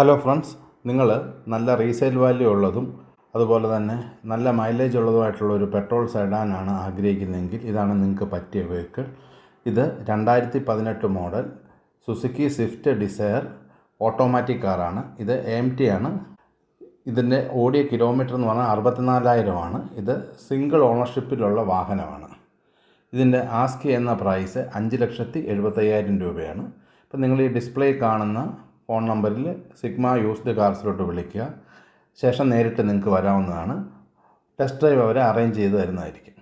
Hello friends, നിങ്ങൾ നല്ല resale value ഉള്ളതും അതുപോലെ തന്നെ നല്ല മൈലേജ് ഉള്ളതുമായിട്ടുള്ള ഒരു പെട്രോൾ സെഡാനാണ് ആഗ്രഹിക്കുന്നതെങ്കിൽ ഇതാണ് നിങ്ങൾക്ക് പറ്റിയ വെഹിക്കിൾ. ഇത് 2018 model Suzuki Swift Dzire automatic കാറാണ്. ഇത് AMT ആണ്. ഇതിൻ്റെ ഓടിയ കിലോമീറ്റർ എന്ന് പറഞ്ഞാൽ 64,000 ആണ്. ഇത് സിംഗിൾ ഓണർഷിപ്പിലുള്ള വാഹനമാണ്. ഇതിൻ്റെ ആസ്ക് ചെയ്യുന്ന പ്രൈസ് 5,75,000 രൂപയാണ്. ഇപ്പം നിങ്ങൾ ഈ ഡിസ്പ്ലേ കാണുന്ന ഫോൺ നമ്പറിൽ സിഗ്മ യൂസ്ഡ് കാർസിലോട്ട് വിളിക്കുക. ശേഷം നേരിട്ട് നിങ്ങൾക്ക് വരാവുന്നതാണ്. ടെസ്റ്റ് ഡ്രൈവ് അവരെ അറേഞ്ച് ചെയ്ത് തരുന്നതായിരിക്കും.